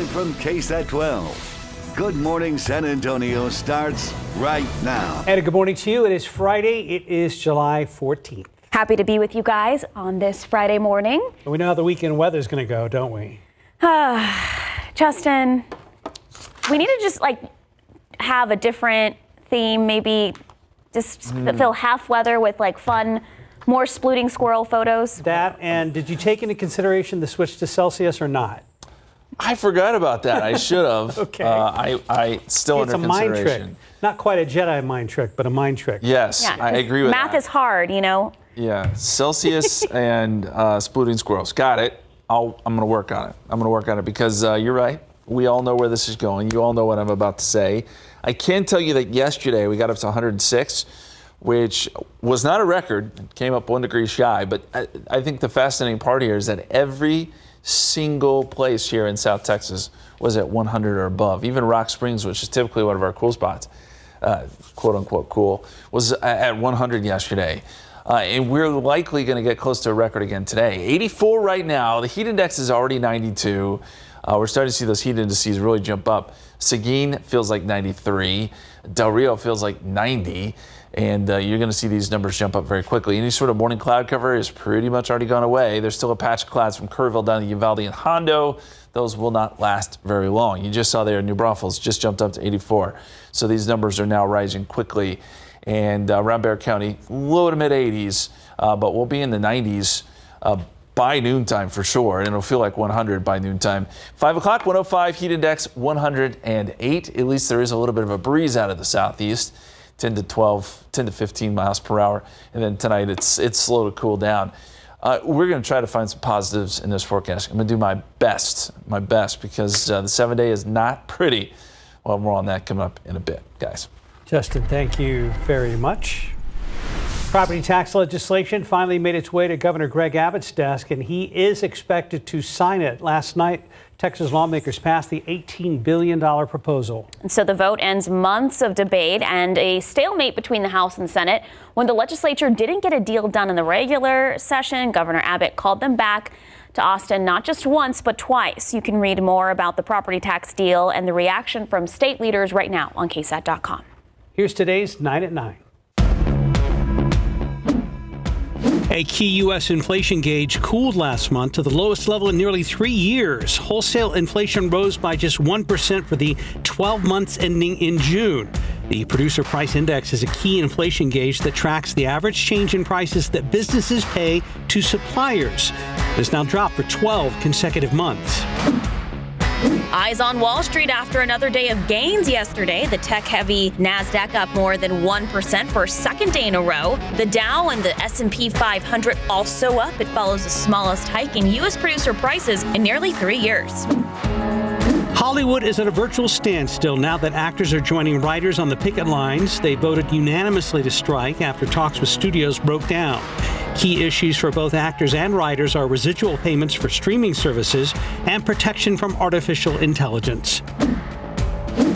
Live from KSAT 12. Good Morning San Antonio starts right now. And a good morning to you. It is Friday. It is July 14th. Happy to be with you guys on this Friday morning. We know how the weekend weather is going to go, don't we? Justin, we need to just have a different theme, maybe just fill half weather with fun, more splooting squirrel photos. That, and did you take into consideration the switch to Celsius or not? I forgot about that. I should have. Okay. I still It's under a mind consideration. trick. Not quite a Jedi mind trick, but a mind trick. Yes, Yeah, I agree with math that. is hard, you know. Yeah, Celsius and splooting squirrels. Got it. I'm going to work on it. I'm going to work on it because you're right. We all know where this is going. You all know what I'm about to say. I can tell you that yesterday we got up to 106, which was not a record. It came up 1 degree shy. But I think the fascinating part here is that every single place here in South Texas was at 100 or above. Even Rock Springs, which is typically one of our cool spots, quote unquote cool, was at 100 yesterday. And we're likely going to get close to a record again today. 84 right now. The heat index is already 92. We're starting to see those heat indices really jump up. Seguin feels like 93. Del Rio feels like 90. And you're going to see these numbers jump up very quickly. Any sort of morning cloud cover is pretty much already gone away. There's still a patch of clouds from Kerrville down to Uvalde and Hondo. Those will not last very long. You just saw there New Braunfels just jumped up to 84. So these numbers are now rising quickly. And around Bexar County, low to mid 80s, but we'll be in the 90s by noontime for sure. And it'll feel like 100 by noontime. 5 o'clock, 105, heat index 108. At least there is a little bit of a breeze out of the southeast. 10 to 15 miles per hour. And then tonight it's slow to cool down. We're going to try to find some positives in this forecast. I'm going to do my best because the 7-day is not pretty. Well, more on that coming up in a bit, guys. Justin, thank you very much. Property tax legislation finally made its way to Governor Greg Abbott's desk, and he is expected to sign it. Last night, Texas lawmakers passed the $18 billion proposal. And so the vote ends months of debate and a stalemate between the House and Senate. When the legislature didn't get a deal done in the regular session, Governor Abbott called them back to Austin not just once, but twice. You can read more about the property tax deal and the reaction from state leaders right now on KSAT.com. Here's today's 9 at 9. A key U.S. inflation gauge cooled last month to the lowest level in nearly 3 years. Wholesale inflation rose by just 1% for the 12 months ending in June. The Producer Price Index is a key inflation gauge that tracks the average change in prices that businesses pay to suppliers. It has now dropped for 12 consecutive months. Eyes on Wall Street after another day of gains yesterday. The tech-heavy NASDAQ up more than 1% for a second day in a row. The Dow and the S&P 500 also up. It follows the smallest hike in U.S. producer prices in nearly 3 years. Hollywood is at a virtual standstill now that actors are joining writers on the picket lines. They voted unanimously to strike after talks with studios broke down. Key issues for both actors and writers are residual payments for streaming services and protection from artificial intelligence.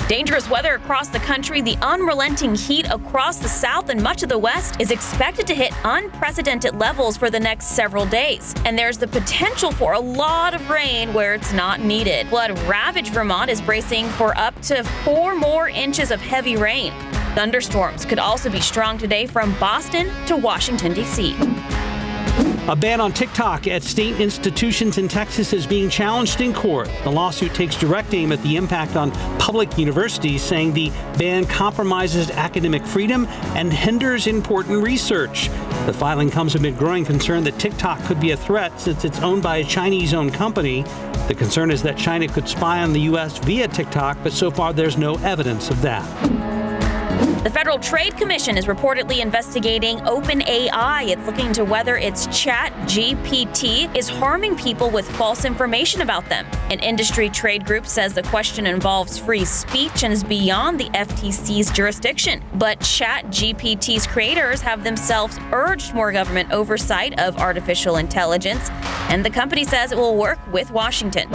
Dangerous weather across the country. The unrelenting heat across the South and much of the West is expected to hit unprecedented levels for the next several days. And there's the potential for a lot of rain where it's not needed. Flood-ravaged Vermont is bracing for up to 4 more inches of heavy rain. Thunderstorms could also be strong today from Boston to Washington, D.C. A ban on TikTok at state institutions in Texas is being challenged in court. The lawsuit takes direct aim at the impact on public universities, saying the ban compromises academic freedom and hinders important research. The filing comes amid growing concern that TikTok could be a threat since it's owned by a Chinese-owned company. The concern is that China could spy on the U.S. via TikTok, but so far there's no evidence of that. The Federal Trade Commission is reportedly investigating OpenAI. It's looking into whether its ChatGPT is harming people with false information about them. An industry trade group says the question involves free speech and is beyond the FTC's jurisdiction. But ChatGPT's creators have themselves urged more government oversight of artificial intelligence, and the company says it will work with Washington.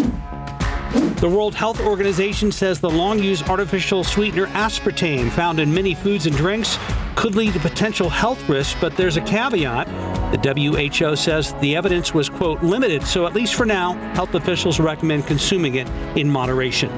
The World Health Organization says the long-used artificial sweetener aspartame found in many foods and drinks could lead to potential health risks, but there's a caveat. The WHO says the evidence was, quote, limited, so at least for now, health officials recommend consuming it in moderation.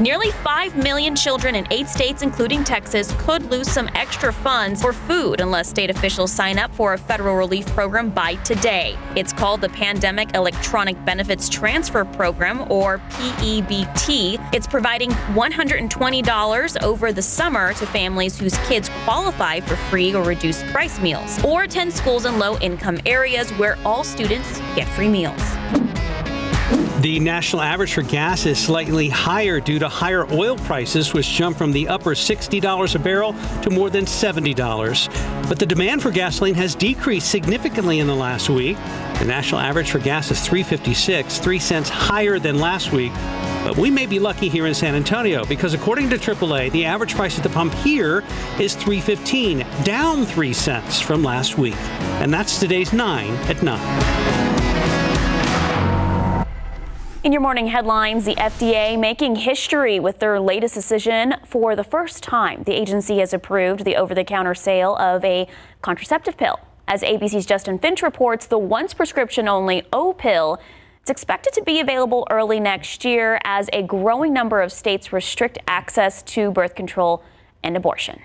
Nearly 5 million children in 8 states, including Texas, could lose some extra funds for food unless state officials sign up for a federal relief program by today. It's called the Pandemic Electronic Benefits Transfer Program, or PEBT. It's providing $120 over the summer to families whose kids qualify for free or reduced price meals, or attend schools in low-income areas where all students get free meals. The national average for gas is slightly higher due to higher oil prices, which jumped from the upper $60 a barrel to more than $70. But the demand for gasoline has decreased significantly in the last week. The national average for gas is $3.56, 3 cents higher than last week. But we may be lucky here in San Antonio because according to AAA, the average price at the pump here is $3.15, down 3 cents from last week. And that's today's 9 at 9. In your morning headlines, the FDA making history with their latest decision. For the first time, the agency has approved the over-the-counter sale of a contraceptive pill. As ABC's Justin Finch reports, the once prescription-only O pill is expected to be available early next year as a growing number of states restrict access to birth control and abortion.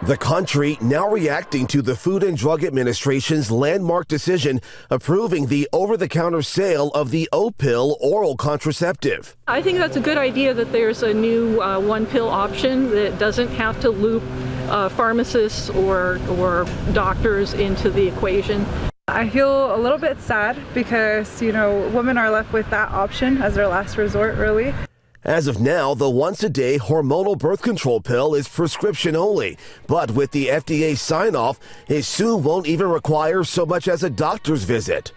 The country now reacting to the Food and Drug Administration's landmark decision approving the over-the-counter sale of the O-pill oral contraceptive. I think that's a good idea that there's a new one-pill option that doesn't have to loop pharmacists or doctors into the equation. I feel a little bit sad because, women are left with that option as their last resort, really. As of now, the once-a-day hormonal birth control pill is prescription only, but with the FDA sign-off, it soon won't even require so much as a doctor's visit.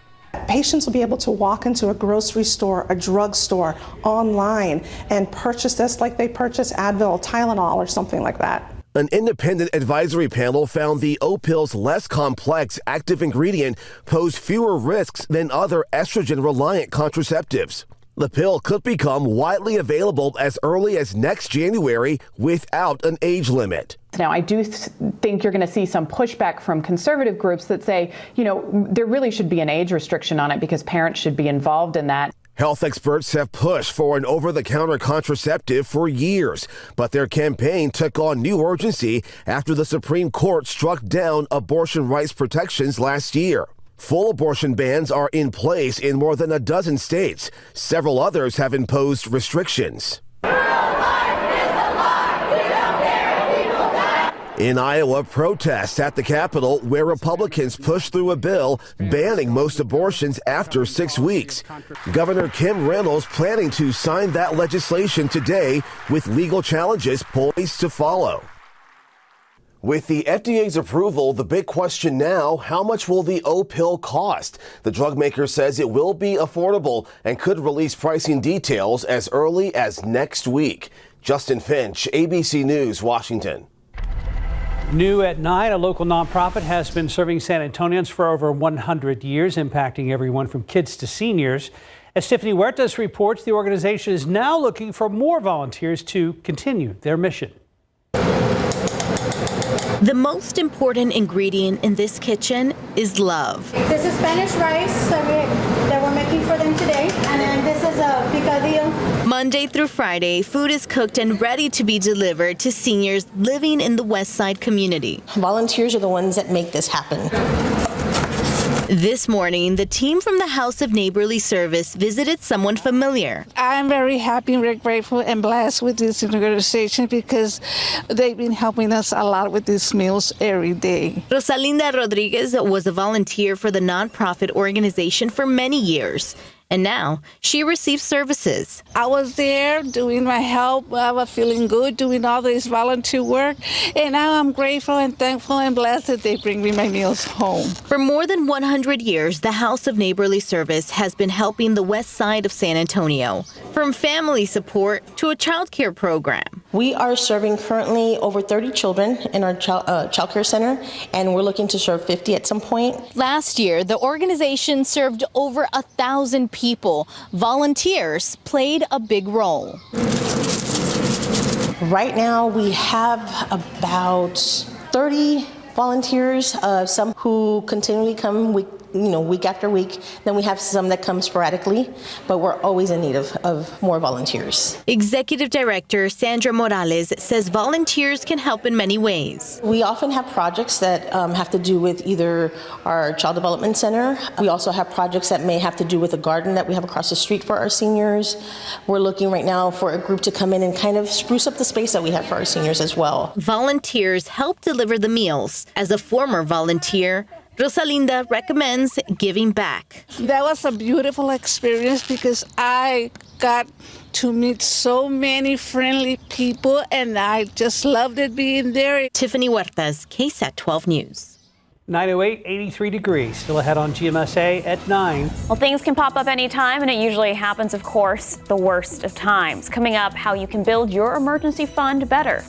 Patients will be able to walk into a grocery store, a drugstore, online, and purchase this like they purchase Advil, Tylenol, or something like that. An independent advisory panel found the O-pill's less complex active ingredient posed fewer risks than other estrogen-reliant contraceptives. The pill could become widely available as early as next January without an age limit. Now, I do think you're going to see some pushback from conservative groups that say, there really should be an age restriction on it because parents should be involved in that. Health experts have pushed for an over-the-counter contraceptive for years, but their campaign took on new urgency after the Supreme Court struck down abortion rights protections last year. Full abortion bans are in place in more than a dozen states. Several others have imposed restrictions. In Iowa, protests at the Capitol where Republicans pushed through a bill banning most abortions after 6 weeks. Governor Kim Reynolds planning to sign that legislation today with legal challenges poised to follow. With the FDA's approval, the big question now, how much will the O-pill cost? The drug maker says it will be affordable and could release pricing details as early as next week. Justin Finch, ABC News, Washington. New at 9, a local nonprofit has been serving San Antonians for over 100 years, impacting everyone from kids to seniors. As Tiffany Huertas reports, the organization is now looking for more volunteers to continue their mission. The most important ingredient in this kitchen is love. This is Spanish rice that we're making for them today, and then this is a picadillo. Monday through Friday, food is cooked and ready to be delivered to seniors living in the West Side community. Volunteers are the ones that make this happen. This morning, the team from the House of Neighborly Service visited someone familiar. I'm very happy, very grateful, and blessed with this organization because they've been helping us a lot with these meals every day. Rosalinda Rodriguez was a volunteer for the nonprofit organization for many years. And now she receives services. I was there doing my help. I was feeling good doing all this volunteer work. And now I'm grateful and thankful and blessed that they bring me my meals home. For more than 100 years, the House of Neighborly Service has been helping the West Side of San Antonio, from family support to a child care program. We are serving currently over 30 children in our child care center, and we're looking to serve 50 at some point. Last year, the organization served over 1,000 people. Volunteers played a big role. Right now, we have about 30 volunteers, some who continually come week after week. Then we have some that come sporadically, but we're always in need of more volunteers. Executive Director Sandra Morales says volunteers can help in many ways. We often have projects that have to do with either our Child Development Center. We also have projects that may have to do with a garden that we have across the street for our seniors. We're looking right now for a group to come in and kind of spruce up the space that we have for our seniors as well. Volunteers help deliver the meals. As a former volunteer, Rosalinda recommends giving back. That was a beautiful experience because I got to meet so many friendly people and I just loved it being there. Tiffany Huertas, KSAT 12 News. 908, 83 degrees. Still ahead on GMSA at 9. Well, things can pop up anytime, and it usually happens, of course, the worst of times. Coming up, how you can build your emergency fund better.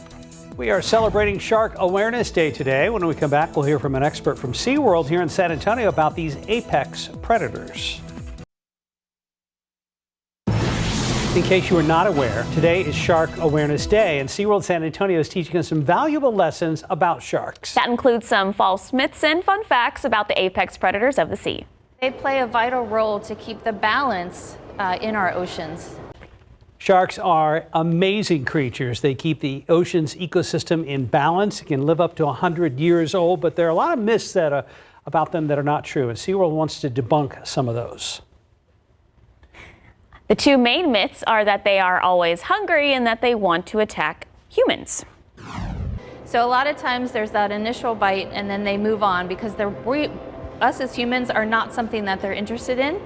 We are celebrating Shark Awareness Day today. When we come back, we'll hear from an expert from SeaWorld here in San Antonio about these apex predators. In case you are not aware, today is Shark Awareness Day, and SeaWorld San Antonio is teaching us some valuable lessons about sharks. That includes some false myths and fun facts about the apex predators of the sea. They play a vital role to keep the balance in our oceans. Sharks are amazing creatures. They keep the ocean's ecosystem in balance. They can live up to 100 years old, but there are a lot of myths about them that are not true, and SeaWorld wants to debunk some of those. The two main myths are that they are always hungry and that they want to attack humans. So a lot of times there's that initial bite and then they move on because us as humans are not something that they're interested in.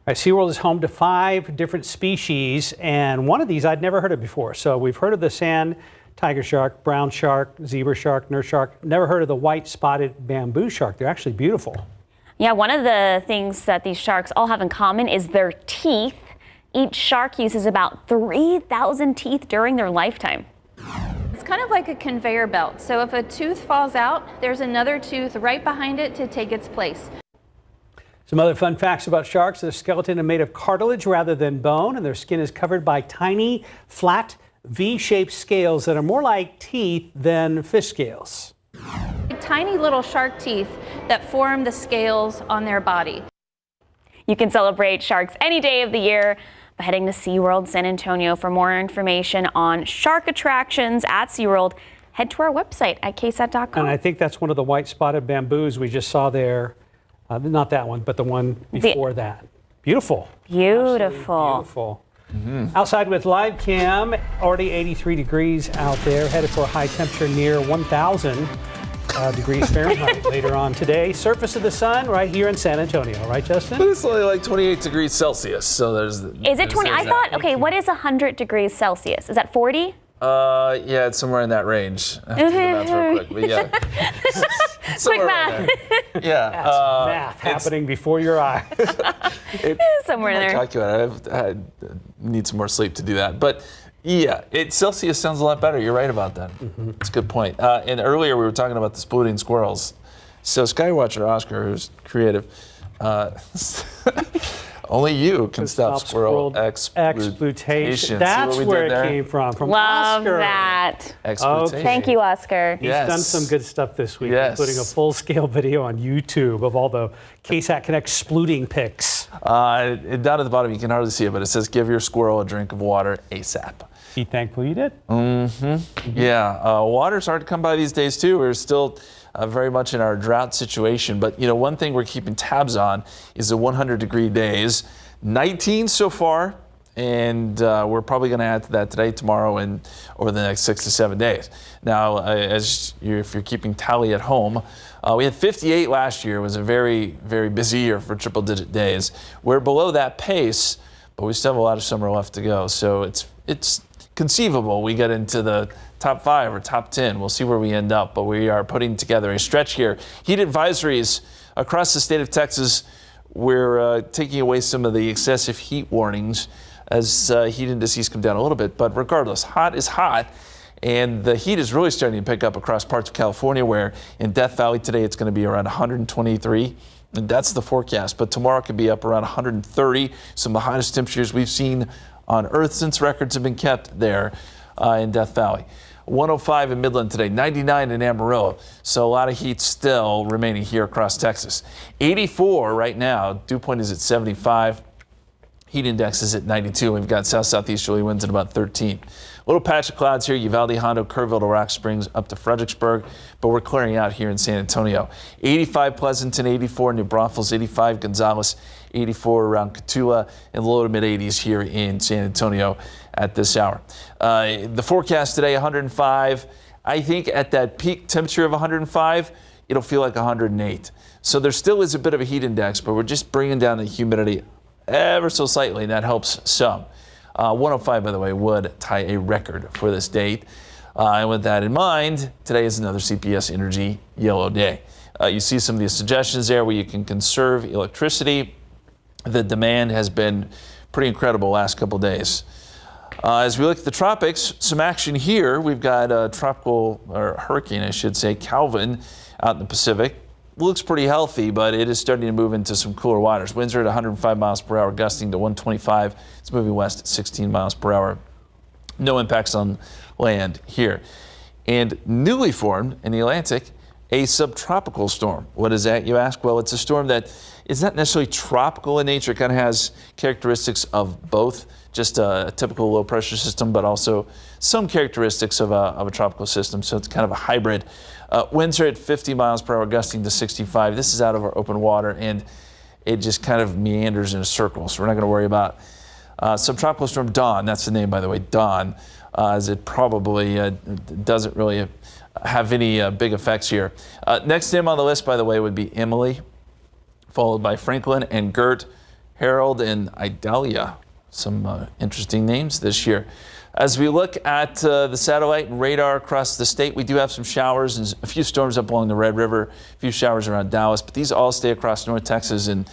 SeaWorld is home to 5 different species, and one of these I'd never heard of before. So we've heard of the sand tiger shark, brown shark, zebra shark, nurse shark. Never heard of the white spotted bamboo shark. They're actually beautiful. Yeah, one of the things that these sharks all have in common is their teeth. Each shark uses about 3,000 teeth during their lifetime. It's kind of like a conveyor belt. So if a tooth falls out, there's another tooth right behind it to take its place. Some other fun facts about sharks. Their skeleton is made of cartilage rather than bone, and their skin is covered by tiny, flat, V-shaped scales that are more like teeth than fish scales. Tiny little shark teeth that form the scales on their body. You can celebrate sharks any day of the year by heading to SeaWorld San Antonio. For more information on shark attractions at SeaWorld, head to our website at KSAT.com. And I think that's one of the white spotted bamboos we just saw there. Not that one, but the one before that. Beautiful. Beautiful. Beautiful. Outside with live cam, already 83 degrees out there, headed for a high temperature near 1,000 degrees Fahrenheit later on today. Surface of the sun right here in San Antonio, right, Justin? But it's only like 28 degrees Celsius, so there's. Is it 20? I thought, okay, what is 100 degrees Celsius? Is that 40? Yeah, it's somewhere in that range. I have to do the math real quick, but yeah. Quick math. Yeah. Math happening before your eyes. Somewhere in there. Calculator. I need some more sleep to do that. But yeah, Celsius sounds a lot better. You're right about that. That's a good point. And earlier we were talking about the exploding squirrels. So Skywatcher Oscar, who's creative, only you can stop squirrel exploitation. That's where it came from Love Oscar. That. Exploitation. Thank you, Oscar. He's done some good stuff this week, including a full-scale video on YouTube of all the KSAT Connect splooting pics. Down at the bottom, you can hardly see it, but it says, "Give your squirrel a drink of water ASAP." Be thankful you did. Yeah, water's hard to come by these days too. We're still very much in our drought situation, but one thing we're keeping tabs on is the 100-degree days. 19 so far, and we're probably going to add to that today, tomorrow, and over the next 6 to 7 days. Now, if you're keeping tally at home, we had 58 last year. It was a very, very busy year for triple-digit days. We're below that pace, but we still have a lot of summer left to go. So it's conceivable we get into the top 5 or top 10. We'll see where we end up, but we are putting together a stretch here. Heat advisories across the state of Texas. We're taking away some of the excessive heat warnings as heat indices come down a little bit. But regardless, hot is hot, and the heat is really starting to pick up across parts of California, where in Death Valley today it's going to be around 123. And that's the forecast. But tomorrow it could be up around 130. Some of the hottest temperatures we've seen on Earth since records have been kept there in Death Valley. 105 in Midland today, 99 in Amarillo. So a lot of heat still remaining here across Texas. 84 right now. Dew point is at 75. Heat index is at 92. We've got south-southeasterly winds at about 13. Little patch of clouds here, Uvalde, Hondo, Kerrville to Rock Springs up to Fredericksburg, but we're clearing out here in San Antonio. 85 Pleasanton, 84 New Braunfels, 85 Gonzales, 84 around Cotulla, and low to mid 80s here in San Antonio at this hour. The forecast today, 105. I think at that peak temperature of 105, it'll feel like 108. So there still is a bit of a heat index, but we're just bringing down the humidity ever so slightly, and that helps some. 105, by the way, would tie a record for this date. And with that in mind, today is another CPS Energy Yellow Day. You see some of the suggestions there where you can conserve electricity. The demand has been pretty incredible last couple days. As we look at the tropics, some action here. We've got a tropical, or hurricane, I should say, Calvin out in the Pacific. Looks pretty healthy, but it is starting to move into some cooler waters. Winds are at 105 miles per hour, gusting to 125. It's moving west at 16 miles per hour. No impacts on land here. And newly formed in the Atlantic, a subtropical storm. What is that, you ask? Well, it's a storm that is not necessarily tropical in nature. It kind of has characteristics of both, just a typical low pressure system, but also some characteristics of a tropical system. So it's kind of a hybrid. Winds are at 50 miles per hour, gusting to 65. This is out of our open water, and it just kind of meanders in a circle. So we're not going to worry about subtropical storm Dawn. That's the name, by the way, Dawn, as it probably doesn't really have any big effects here. Next name on the list, by the way, would be Emily, followed by Franklin and Gert, Harold, and Idalia. Some interesting names this year. As we look at the satellite and radar across the state, we do have some showers and a few storms up along the Red River, a few showers around Dallas, but these all stay across North Texas, and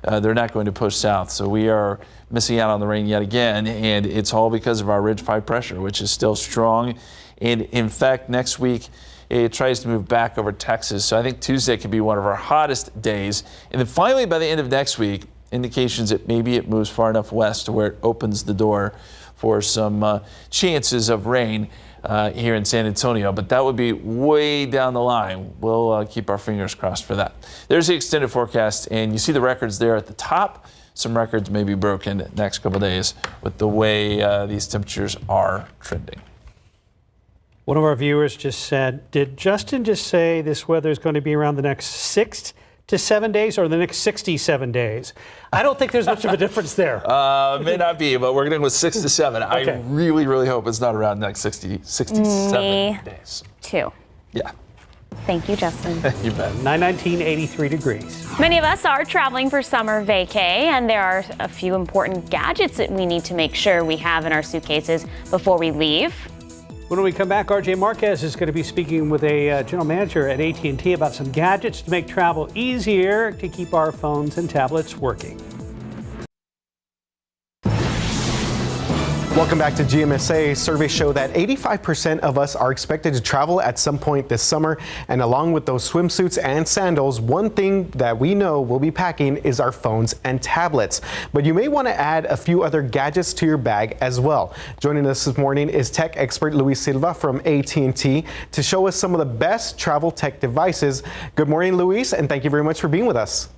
they're not going to push south. So we are missing out on the rain yet again, and it's all because of our ridge high pressure, which is still strong. And in fact, next week, it tries to move back over Texas. So I think Tuesday could be one of our hottest days. And then finally, by the end of next week, indications that maybe it moves far enough west to where it opens the door for some chances of rain here in San Antonio, but that would be way down the line. We'll keep our fingers crossed for that. There's the extended forecast, and you see the records there at the top. Some records may be broken next couple days with the way these temperatures are trending. One of our viewers just said, did Justin just say this weather is going to be around the next 6 to 7 days or the next 67 days? I don't think there's much of a difference there. May not be, but we're going to go with 6 to 7. Okay. I really, really hope it's not around the next 67 days. Too. Yeah. Thank you, Justin. You bet. 919, 83 degrees. Many of us are traveling for summer vacay, and there are a few important gadgets that we need to make sure we have in our suitcases before we leave. When we come back, RJ Marquez is going to be speaking with a general manager at AT&T about some gadgets to make travel easier to keep our phones and tablets working. Welcome back to GMSA. Surveys show that 85% of us are expected to travel at some point this summer. And along with those swimsuits and sandals, one thing that we know we'll be packing is our phones and tablets. But you may want to add a few other gadgets to your bag as well. Joining us this morning is tech expert Luis Silva from AT&T to show us some of the best travel tech devices. Good morning, Luis, and thank you very much for being with us.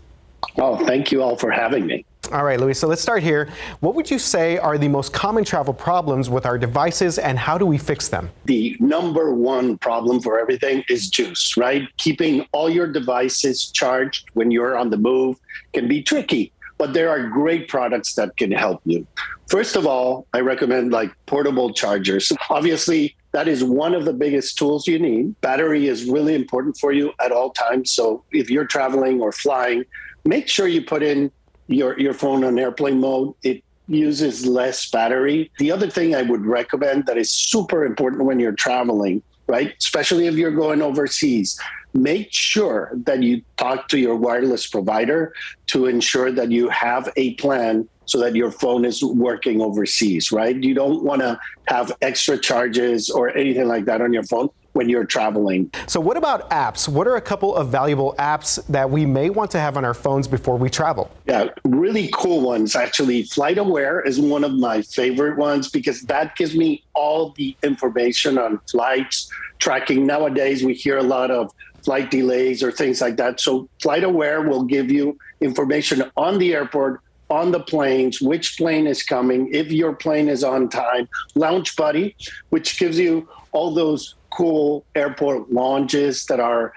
Oh, thank you all for having me. All right, Luis, so let's start here. What would you say are the most common travel problems with our devices, and how do we fix them? The number one problem for everything is juice, right? Keeping all your devices charged when you're on the move can be tricky, but there are great products that can help you. First of all, I recommend portable chargers. Obviously, that is one of the biggest tools you need. Battery is really important for you at all times. So if you're traveling or flying, make sure you put in your phone on airplane mode. It uses less battery. The other thing I would recommend that is super important when you're traveling, right? Especially if you're going overseas, make sure that you talk to your wireless provider to ensure that you have a plan so that your phone is working overseas, right? You don't want to have extra charges or anything like that on your phone. when you're traveling. So what about apps? What are a couple of valuable apps that we may want to have on our phones before we travel? Yeah, really cool ones. Actually, FlightAware is one of my favorite ones because that gives me all the information on flights, tracking. Nowadays, we hear a lot of flight delays or things like that. So FlightAware will give you information on the airport, on the planes, which plane is coming, if your plane is on time. Lounge Buddy, which gives you all those cool airport lounges that are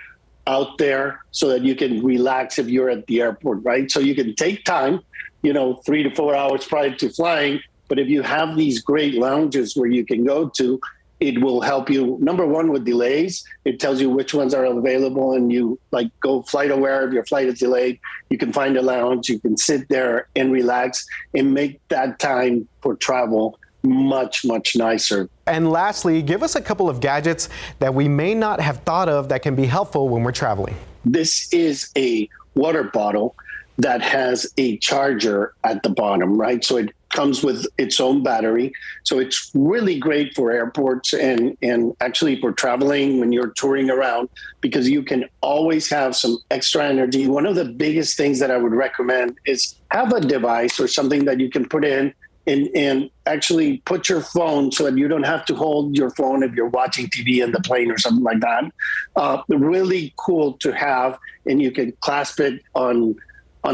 out there so that you can relax if you're at the airport, right? So you can take time, 3 to 4 hours prior to flying. But if you have these great lounges where you can go to, it will help you, number one, with delays. It tells you which ones are available, and you go FlightAware. If your flight is delayed, you can find a lounge. You can sit there and relax and make that time for travel much, much nicer. And lastly, give us a couple of gadgets that we may not have thought of that can be helpful when we're traveling. This is a water bottle that has a charger at the bottom, right? So it comes with its own battery. So it's really great for airports and actually for traveling when you're touring around, because you can always have some extra energy. One of the biggest things that I would recommend is have a device or something that you can put in and actually put your phone so that you don't have to hold your phone if you're watching TV in the plane or something like that. Really cool to have, and you can clasp it on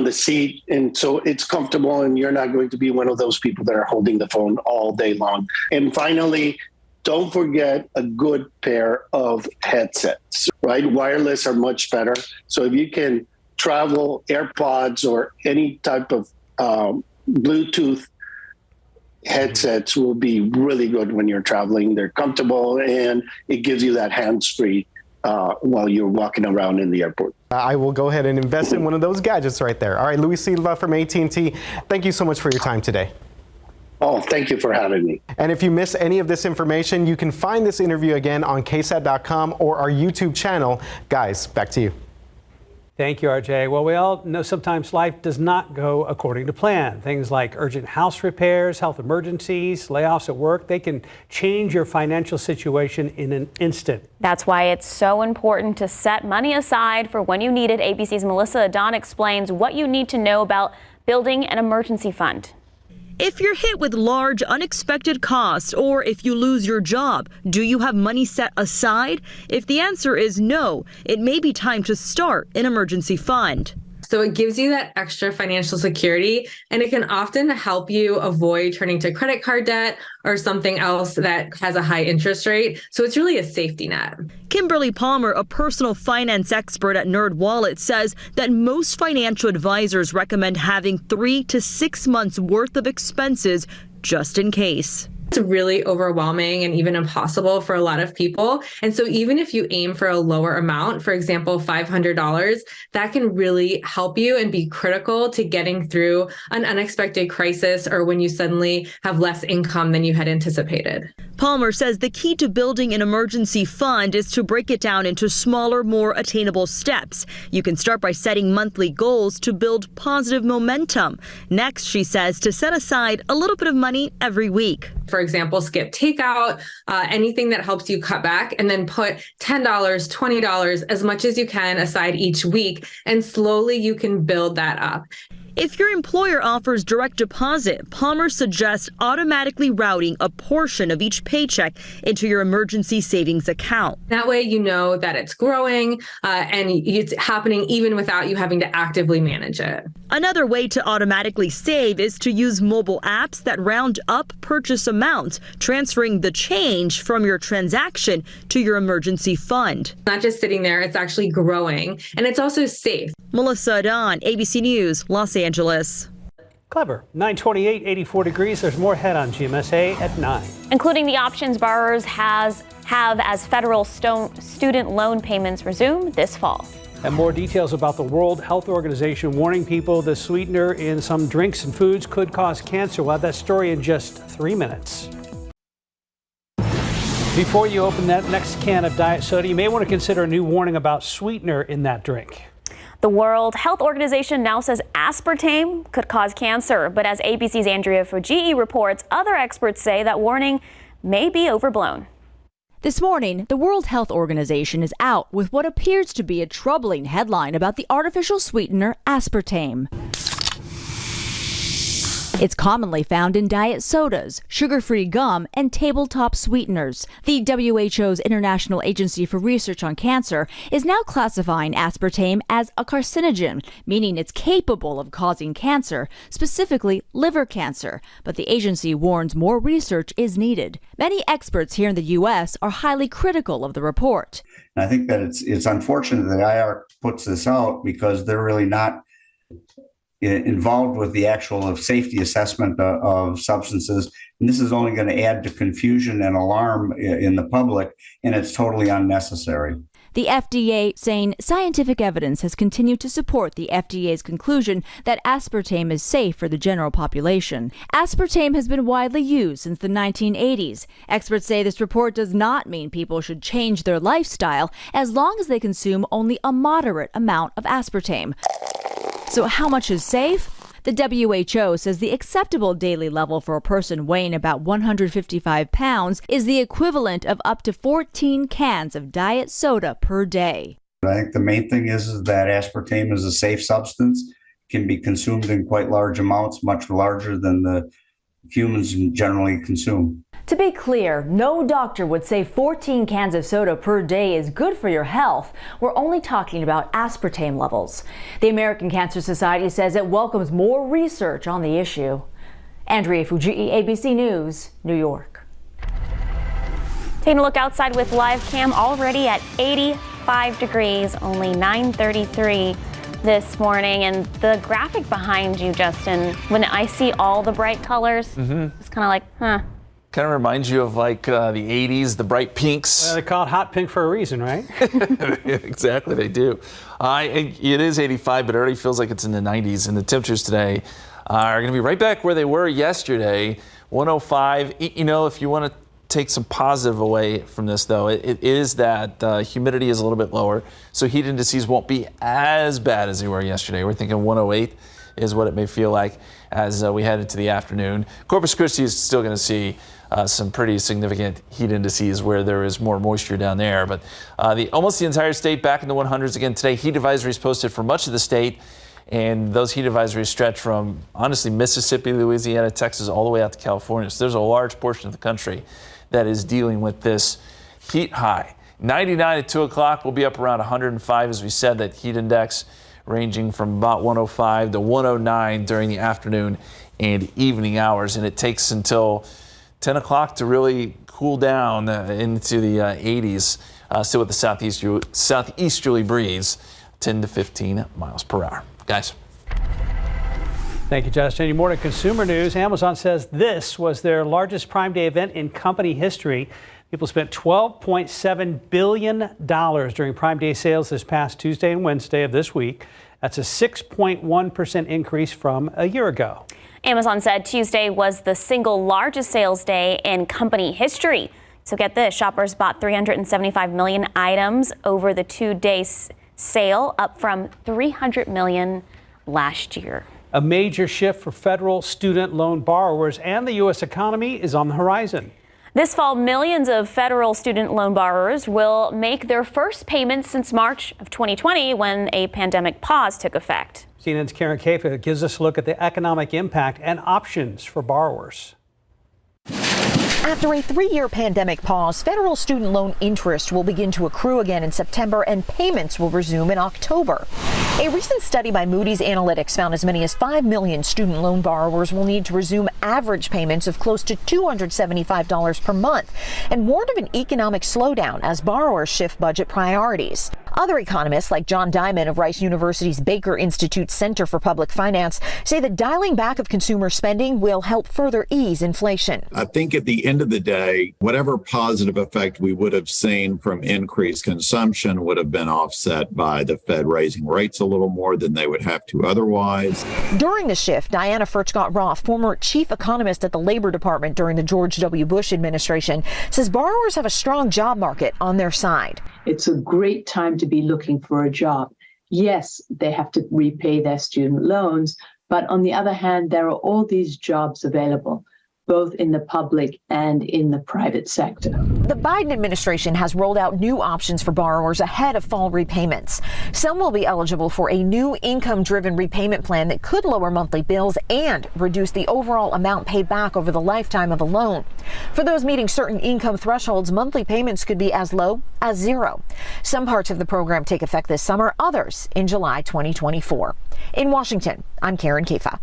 the seat, and so it's comfortable, and you're not going to be one of those people that are holding the phone all day long. And finally, don't forget a good pair of headsets, right? Wireless are much better. So if you can travel, AirPods or any type of Bluetooth headsets will be really good when you're traveling. They're comfortable, and it gives you that hands-free while you're walking around in the airport. I will go ahead and invest in one of those gadgets right there. All right, Luis Silva from AT&T, thank you so much for your time today. Oh, thank you for having me. And if you miss any of this information, you can find this interview again on KSAT.com or our YouTube channel. Guys, back to you. Thank you, RJ. Well, we all know sometimes life does not go according to plan. Things like urgent house repairs, health emergencies, layoffs at work, they can change your financial situation in an instant. That's why it's so important to set money aside for when you need it. ABC's Melissa Adon explains what you need to know about building an emergency fund. If you're hit with large unexpected costs, or if you lose your job, do you have money set aside? If the answer is no, it may be time to start an emergency fund. So it gives you that extra financial security, and it can often help you avoid turning to credit card debt or something else that has a high interest rate. So it's really a safety net. Kimberly Palmer, a personal finance expert at NerdWallet, says that most financial advisors recommend having 3 to 6 months worth of expenses just in case. It's really overwhelming and even impossible for a lot of people. And so even if you aim for a lower amount, for example, $500, that can really help you and be critical to getting through an unexpected crisis or when you suddenly have less income than you had anticipated. Palmer says the key to building an emergency fund is to break it down into smaller, more attainable steps. You can start by setting monthly goals to build positive momentum. Next, she says, to set aside a little bit of money every week. For example, skip takeout, anything that helps you cut back, and then put $10, $20, as much as you can aside each week, and slowly you can build that up. If your employer offers direct deposit, Palmer suggests automatically routing a portion of each paycheck into your emergency savings account. That way you know that it's growing and it's happening even without you having to actively manage it. Another way to automatically save is to use mobile apps that round up purchase amounts, transferring the change from your transaction to your emergency fund. Not just sitting there, it's actually growing, and it's also safe. Melissa Adon, ABC News, Los Angeles. Clever. 928, 84 degrees. There's more ahead on GMSA at 9. Including the options borrowers have as federal student loan payments resume this fall. And more details about the World Health Organization warning people the sweetener in some drinks and foods could cause cancer. We'll have that story in just 3 minutes. Before you open that next can of diet soda, you may want to consider a new warning about sweetener in that drink. The World Health Organization now says aspartame could cause cancer, but as ABC's Andrea Fujii reports, other experts say that warning may be overblown. This morning, the World Health Organization is out with what appears to be a troubling headline about the artificial sweetener aspartame. It's commonly found in diet sodas, sugar-free gum, and tabletop sweeteners. The WHO's International Agency for Research on Cancer is now classifying aspartame as a carcinogen, meaning it's capable of causing cancer, specifically liver cancer. But the agency warns more research is needed. Many experts here in the U.S. are highly critical of the report. And I think that it's unfortunate that IR puts this out because they're really not involved with the actual safety assessment of substances. And this is only going to add to confusion and alarm in the public, and it's totally unnecessary. The FDA saying scientific evidence has continued to support the FDA's conclusion that aspartame is safe for the general population. Aspartame has been widely used since the 1980s. Experts say this report does not mean people should change their lifestyle as long as they consume only a moderate amount of aspartame. So how much is safe? The WHO says the acceptable daily level for a person weighing about 155 pounds is the equivalent of up to 14 cans of diet soda per day. I think the main thing is that aspartame is a safe substance, can be consumed in quite large amounts, much larger than the humans generally consume. To be clear, no doctor would say 14 cans of soda per day is good for your health. We're only talking about aspartame levels. The American Cancer Society says it welcomes more research on the issue. Andrea Fujii, ABC News, New York. Taking a look outside with live cam, already at 85 degrees, only 9:33 this morning. And the graphic behind you, Justin, when I see all the bright colors, it's kind of like, huh. Kind of reminds you of like the 80s, the bright pinks. Well, they call it hot pink for a reason, right? Exactly, they do. It is 85, but it already feels like it's in the 90s. And the temperatures today are going to be right back where they were yesterday, 105. You know, if you want to take some positive away from this, though, it is that humidity is a little bit lower. So heat indices won't be as bad as they were yesterday. We're thinking 108 is what it may feel like as we head into the afternoon. Corpus Christi is still going to see some pretty significant heat indices where there is more moisture down there. But almost the entire state back in the 100s again today. Heat advisories posted for much of the state. And those heat advisories stretch from, honestly, Mississippi, Louisiana, Texas, all the way out to California. So there's a large portion of the country that is dealing with this heat high. 99 at 2 o'clock. We'll be up around 105, as we said, that heat index ranging from about 105 to 109 during the afternoon and evening hours. And it takes until 10 o'clock to really cool down into the 80s, still with the southeasterly breeze, 10 to 15 miles per hour. Guys. Thank you, Justin. Any more to consumer news? Amazon says this was their largest Prime Day event in company history. People spent $12.7 billion during Prime Day sales this past Tuesday and Wednesday of this week. That's a 6.1% increase from a year ago. Amazon said Tuesday was the single largest sales day in company history. So get this, shoppers bought 375 million items over the 2-day sale, up from 300 million last year. A major shift for federal student loan borrowers and the U.S. economy is on the horizon. This fall, millions of federal student loan borrowers will make their first payments since March of 2020 when a pandemic pause took effect. CNN's Karen Kafa gives us a look at the economic impact and options for borrowers. After a 3-year pandemic pause, federal student loan interest will begin to accrue again in September and payments will resume in October. A recent study by Moody's Analytics found as many as 5 million student loan borrowers will need to resume average payments of close to $275 per month and warned of an economic slowdown as borrowers shift budget priorities. Other economists like John Diamond of Rice University's Baker Institute Center for Public Finance say that dialing back of consumer spending will help further ease inflation. I think at the end of the day, whatever positive effect we would have seen from increased consumption would have been offset by the Fed raising rates a little more than they would have to otherwise. During the shift, Diana Furchtgott-Roth, former chief economist at the Labor Department during the George W. Bush administration, says borrowers have a strong job market on their side. It's a great time to be looking for a job. Yes, they have to repay their student loans, but on the other hand, there are all these jobs available. both in the public and in the private sector. The Biden administration has rolled out new options for borrowers ahead of fall repayments. Some will be eligible for a new income-driven repayment plan that could lower monthly bills and reduce the overall amount paid back over the lifetime of the loan. For those meeting certain income thresholds, monthly payments could be as low as $0. Some parts of the program take effect this summer, others in July 2024. In Washington, I'm Karen Kifa.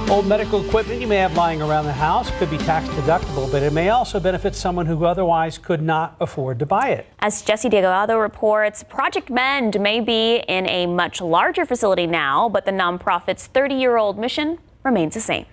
Old medical equipment you may have lying around the house could be tax deductible, but it may also benefit someone who otherwise could not afford to buy it. As Jesse Delgado reports, Project Mend may be in a much larger facility now, but the nonprofit's 30-year-old mission remains the same.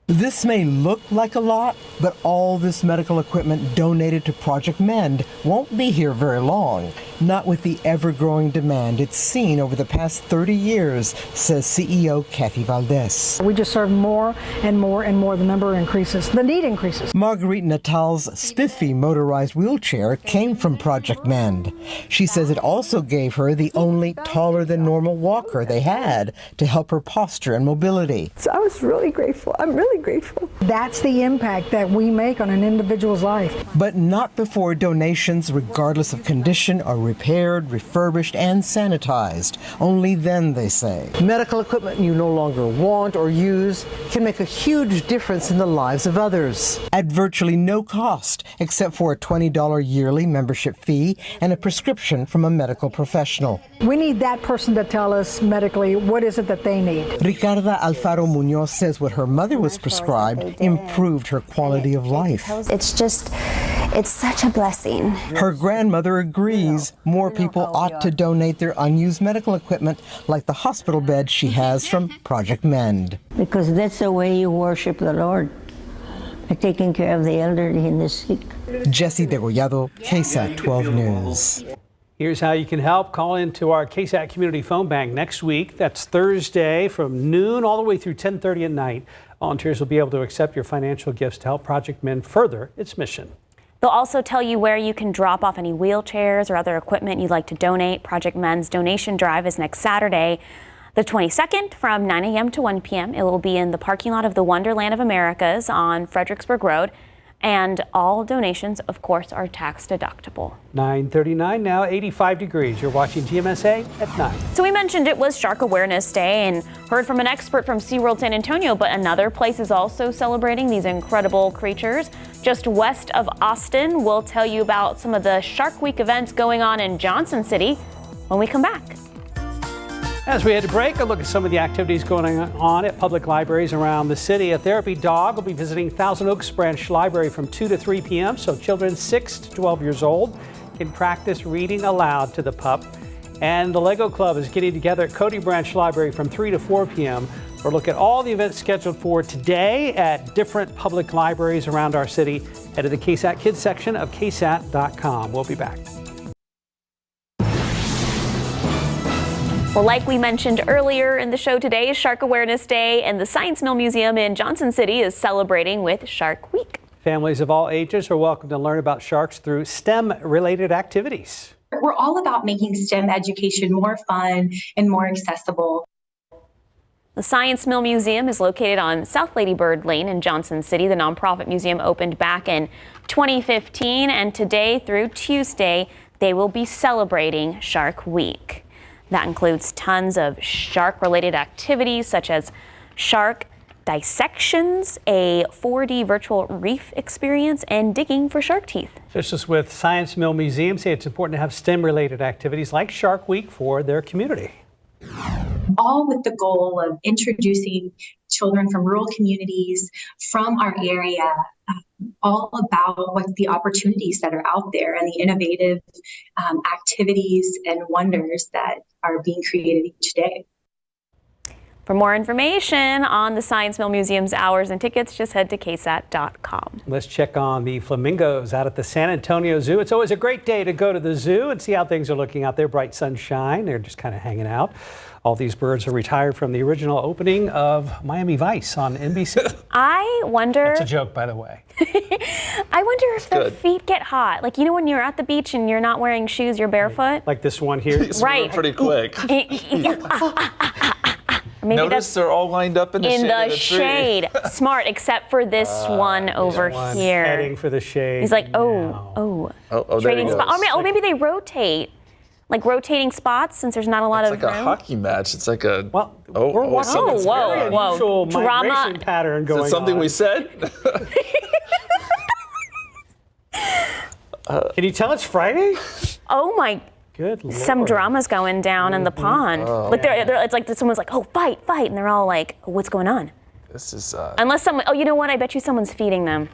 This may look like a lot, but all this medical equipment donated to Project Mend won't be here very long. Not with the ever-growing demand it's seen over the past 30 years, says CEO Kathy Valdez. We just serve more and more and more. The number increases. The need increases. Marguerite Natal's spiffy motorized wheelchair came from Project Mend. She says it also gave her the only taller-than-normal walker they had to help her posture and mobility. So I was really grateful. I'm really grateful. That's the impact that we make on an individual's life. But not before donations, regardless of condition, are repaired, refurbished, and sanitized. Only then, they say. Medical equipment you no longer want or use can make a huge difference in the lives of others. At virtually no cost, except for a $20 yearly membership fee and a prescription from a medical professional. We need that person to tell us medically what is it that they need. Ricarda Alfaro Munoz says what her mother was prescribed improved her quality of life. It's such a blessing. Her grandmother agrees. More people ought to donate their unused medical equipment, like the hospital bed she has from Project Mend. Because that's the way you worship the Lord, by taking care of the elderly and the sick. Jesse Degollado, KSAT 12 News. Here's how you can help. Call into our KSAT Community Phone Bank next week. That's Thursday from noon all the way through 10:30 at night. Volunteers will be able to accept your financial gifts to help Project Mend further its mission. They'll also tell you where you can drop off any wheelchairs or other equipment you'd like to donate. Project Mend's donation drive is next Saturday, the 22nd, from 9 a.m. to 1 p.m. It will be in the parking lot of the Wonderland of Americas on Fredericksburg Road. And all donations, of course, are tax deductible. 9:39 now, 85 degrees. You're watching GMSA at 9. So we mentioned it was Shark Awareness Day and heard from an expert from SeaWorld San Antonio, but another place is also celebrating these incredible creatures. Just west of Austin, we'll tell you about some of the Shark Week events going on in Johnson City when we come back. As we head to break, a look at some of the activities going on at public libraries around the city. A therapy dog will be visiting Thousand Oaks Branch Library from 2 to 3 p.m. so children 6 to 12 years old can practice reading aloud to the pup. And the Lego Club is getting together at Cody Branch Library from 3 to 4 p.m. for a look at all the events scheduled for today at different public libraries around our city. Head to the KSAT Kids section of KSAT.com. We'll be back. Well, like we mentioned earlier in the show, today is Shark Awareness Day, and the Science Mill Museum in Johnson City is celebrating with Shark Week. Families of all ages are welcome to learn about sharks through STEM-related activities. We're all about making STEM education more fun and more accessible. The Science Mill Museum is located on South Lady Bird Lane in Johnson City. The nonprofit museum opened back in 2015, and today through Tuesday, they will be celebrating Shark Week. That includes tons of shark-related activities such as shark dissections, a 4D virtual reef experience, and digging for shark teeth. Officials with Science Mill Museum say it's important to have STEM-related activities like Shark Week for their community. All with the goal of introducing children from rural communities, from our area, all about what the opportunities that are out there and the innovative activities and wonders that are being created each day. For more information on the Science Mill Museum's hours and tickets, just head to KSAT.com. Let's check on the flamingos out at the San Antonio Zoo. It's always a great day to go to the zoo and see how things are looking out there. Bright sunshine. They're just kind of hanging out. All these birds are retired from the original opening of Miami Vice on NBC. I wonder... That's a joke, by the way. I wonder if their feet get hot. Like, you know when you're at the beach and you're not wearing shoes, you're barefoot? Like this one here? Right. Pretty quick. Maybe Notice they're all lined up in the shade. Smart, except for this one over here. Heading for the shade. He's like, trading spot. Or maybe they rotate, like rotating spots since there's not a lot of It's like room. a hockey match. It's like a we're watching whoa, very whoa. unusual Drama. migration pattern going on. Is it something we said? Can you tell it's Friday? Oh my. Good Lord. Some drama's going down in the pond. Like it's like someone's like, fight, and they're all like, what's going on? This is. Unless someone, you know what? I bet you someone's feeding them.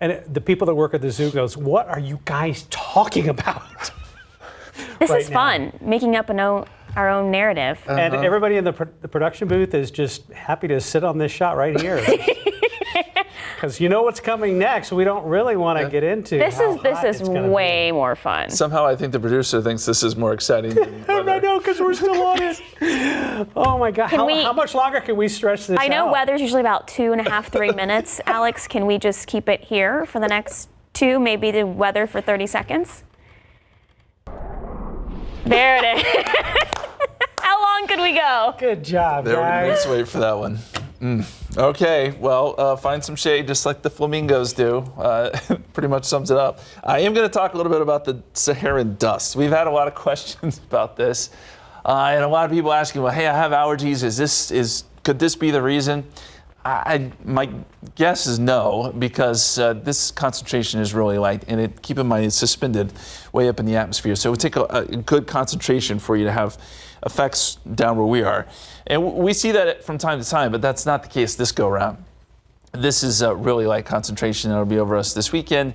And the people that work at the zoo goes, what are you guys talking about? This is fun, making up our own narrative. And everybody in the production booth is just happy to sit on this shot right here. Because you know what's coming next. We don't really want to get into This is way more fun. Somehow I think the producer thinks this is more exciting. I know, because we're still on it. Oh my God. How much longer can we stretch this out? I know weather's usually about 2.5, 3 minutes. Alex, can we just keep it here for the next 2, maybe the weather for 30 seconds? There it is. How long could we go? Good job, guys. Let's wait for that one. Okay, well, find some shade just like the flamingos do. Pretty much sums it up. I am going to talk a little bit about the Saharan dust. We've had a lot of questions about this. And a lot of people asking, well, hey, I have allergies. Could this be the reason? My guess is no, because this concentration is really light, and keep in mind it's suspended way up in the atmosphere. So it would take a good concentration for you to have effects down where we are. And we see that from time to time, but that's not the case this go around. This is a really light concentration that'll be over us this weekend.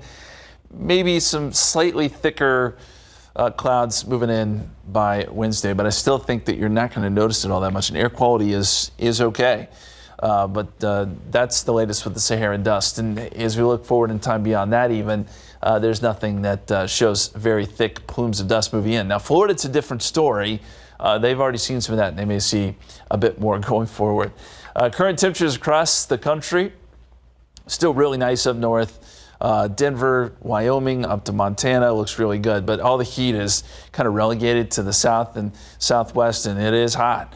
Maybe some slightly thicker clouds moving in by Wednesday, but I still think that you're not going to notice it all that much, and air quality is okay. But that's the latest with the Saharan dust. And as we look forward in time beyond that even, there's nothing that shows very thick plumes of dust moving in. Now, Florida, it's a different story. They've already seen some of that, and they may see a bit more going forward. Current temperatures across the country, still really nice up north. Denver, Wyoming, up to Montana looks really good, but all the heat is kind of relegated to the south and southwest, and it is hot.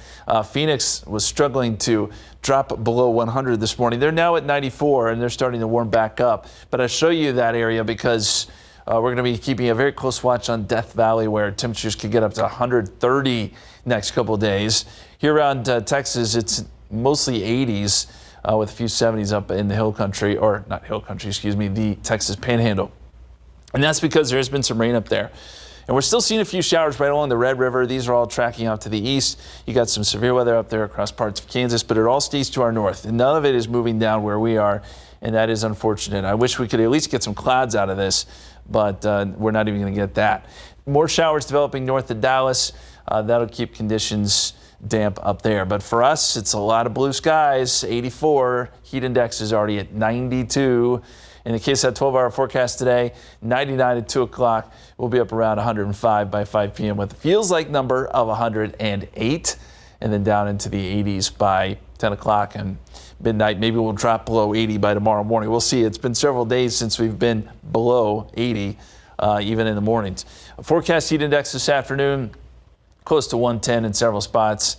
Phoenix was struggling to drop below 100 this morning. They're now at 94, and they're starting to warm back up. But I show you that area because we're going to be keeping a very close watch on Death Valley, where temperatures could get up to 130 next couple of days. Here around Texas, it's mostly 80s. With a few 70s up in the hill country, or not hill country, excuse me, the Texas Panhandle. And that's because there's been some rain up there. And we're still seeing a few showers right along the Red River. These are all tracking out to the east. You got some severe weather up there across parts of Kansas, but it all stays to our north. And none of it is moving down where we are, and that is unfortunate. I wish we could at least get some clouds out of this, but we're not even going to get that. More showers developing north of Dallas. That'll keep conditions damp up there. But for us, it's a lot of blue skies. 84. Heat index is already at 92. In the KSAT 12-hour forecast today, 99 at 2 o'clock. We'll be up around 105 by 5 p.m. with a feels-like number of 108. And then down into the 80s by 10 o'clock and midnight. Maybe we'll drop below 80 by tomorrow morning. We'll see. It's been several days since we've been below 80, even in the mornings. Forecast heat index this afternoon, close to 110 in several spots.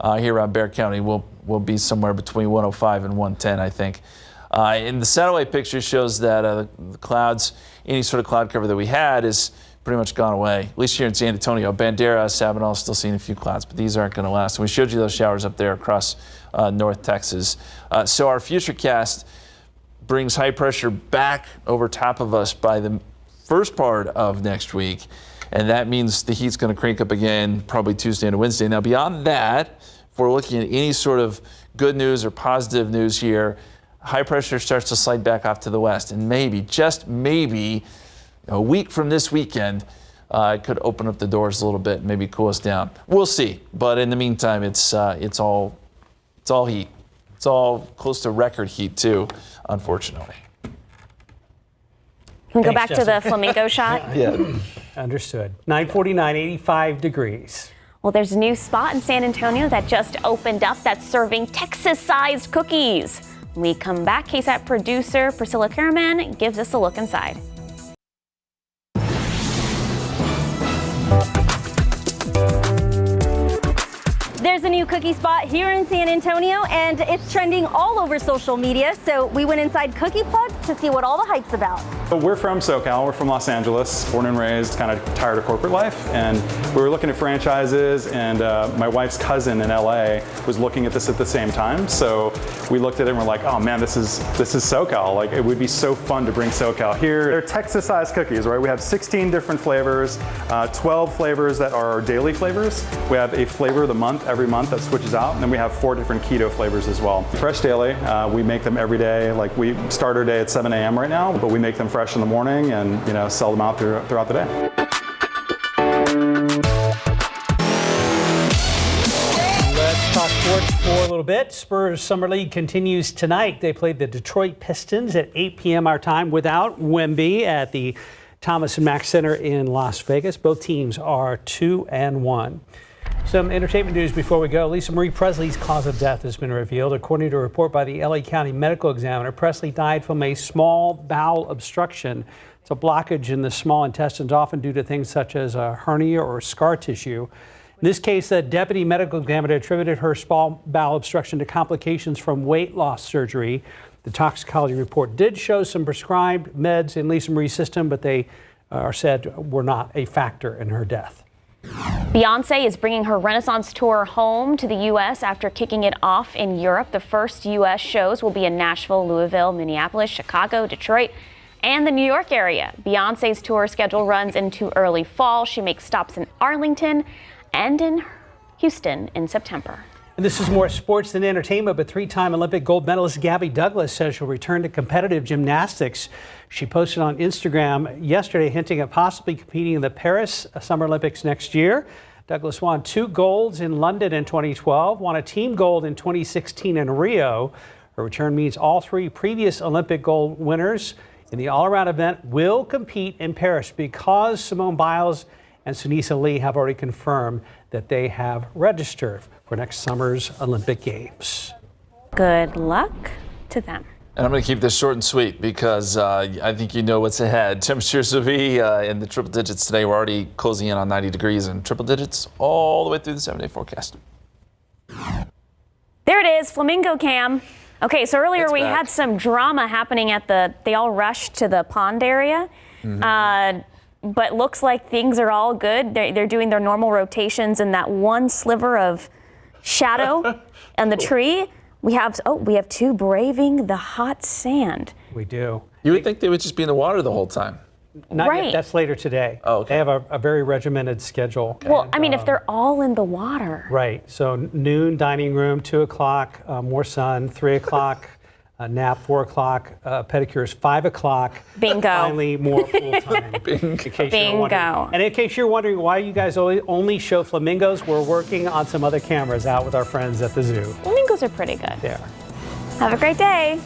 Here around Bexar County, we'll be somewhere between 105 and 110, I think. And the satellite picture shows that the clouds, any sort of cloud cover that we had is pretty much gone away, at least here in San Antonio. Bandera, Sabinal, still seeing a few clouds, but these aren't going to last. And we showed you those showers up there across North Texas. So our futurecast brings high pressure back over top of us by the first part of next week. And that means the heat's going to crank up again probably Tuesday and Wednesday. Now, beyond that, if we're looking at any sort of good news or positive news here, high pressure starts to slide back off to the west. And maybe, just maybe, a week from this weekend, it could open up the doors a little bit and maybe cool us down. We'll see. But in the meantime, it's all heat. It's all close to record heat, too, unfortunately. Can we go back to the flamingo shot? Yeah. Understood. 949, 85 degrees. Well, there's a new spot in San Antonio that just opened up that's serving Texas-sized cookies. When we come back, KSAT producer Priscilla Karaman gives us a look inside. there's a new cookie spot here in San Antonio, and it's trending all over social media. So we went inside Cookie Plug to see what all the hype's about. We're from SoCal, we're from Los Angeles, born and raised, kind of tired of corporate life, and we were looking at franchises, and my wife's cousin in LA was looking at this at the same time. So we looked at it and we're like, oh man, this is SoCal. Like, it would be so fun to bring SoCal here. They're Texas-sized cookies, right? We have 16 different flavors, 12 flavors that are daily flavors. We have a flavor of the month every month that switches out, and then we have 4 different keto flavors as well. Fresh daily, we make them every day. Like, we start our day at 7 a.m. right now, but we make them fresh in the morning and sell them out throughout the day. Let's talk sports for a little bit. Spurs Summer League continues tonight. They played the Detroit Pistons at 8 p.m. our time without Wemby at the Thomas & Mack Center in Las Vegas. Both teams are 2-1. Some entertainment news before we go. Lisa Marie Presley's cause of death has been revealed. According to a report by the LA County Medical Examiner, Presley died from a small bowel obstruction. It's a blockage in the small intestines, often due to things such as a hernia or scar tissue. In this case, the deputy medical examiner attributed her small bowel obstruction to complications from weight loss surgery. The toxicology report did show some prescribed meds in Lisa Marie's system, but they are said were not a factor in her death. Beyonce is bringing her Renaissance tour home to the U.S. after kicking it off in Europe. The first U.S. shows will be in Nashville, Louisville, Minneapolis, Chicago, Detroit, and the New York area. Beyonce's tour schedule runs into early fall. She makes stops in Arlington and in Houston in September. And this is more sports than entertainment, but 3-time Olympic gold medalist Gabby Douglas says she'll return to competitive gymnastics. She posted on Instagram yesterday hinting at possibly competing in the Paris Summer Olympics next year. Douglas won 2 golds in London in 2012, won a team gold in 2016 in Rio. Her return means all 3 previous Olympic gold winners in the all-around event will compete in Paris because Simone Biles and Sunisa Lee have already confirmed that they have registered for next summer's Olympic Games. Good luck to them. And I'm going to keep this short and sweet because I think you know what's ahead. Temperatures will be in the triple digits today. We're already closing in on 90 degrees and triple digits all the way through the 7-day forecast. There it is, Flamingo Cam. Okay, so earlier That's we back. had some drama happening at they all rushed to the pond area. But looks like things are all good. They're doing their normal rotations, and that one sliver of shadow and the tree, we have 2 braving the hot sand. We do. You would think they would just be in the water the whole time. Not Right. yet. That's later today. Oh, okay. They have a very regimented schedule. Well, I mean, if they're all in the water. Right. So noon, dining room, 2 o'clock, more sun, 3 o'clock, nap, 4 o'clock, pedicures, 5 o'clock. Bingo. Finally, more pool time. In case you're Bingo. wondering. And in case you're wondering why you guys only show flamingos, we're working on some other cameras out with our friends at the zoo. Flamingos are pretty good. There. Have a great day.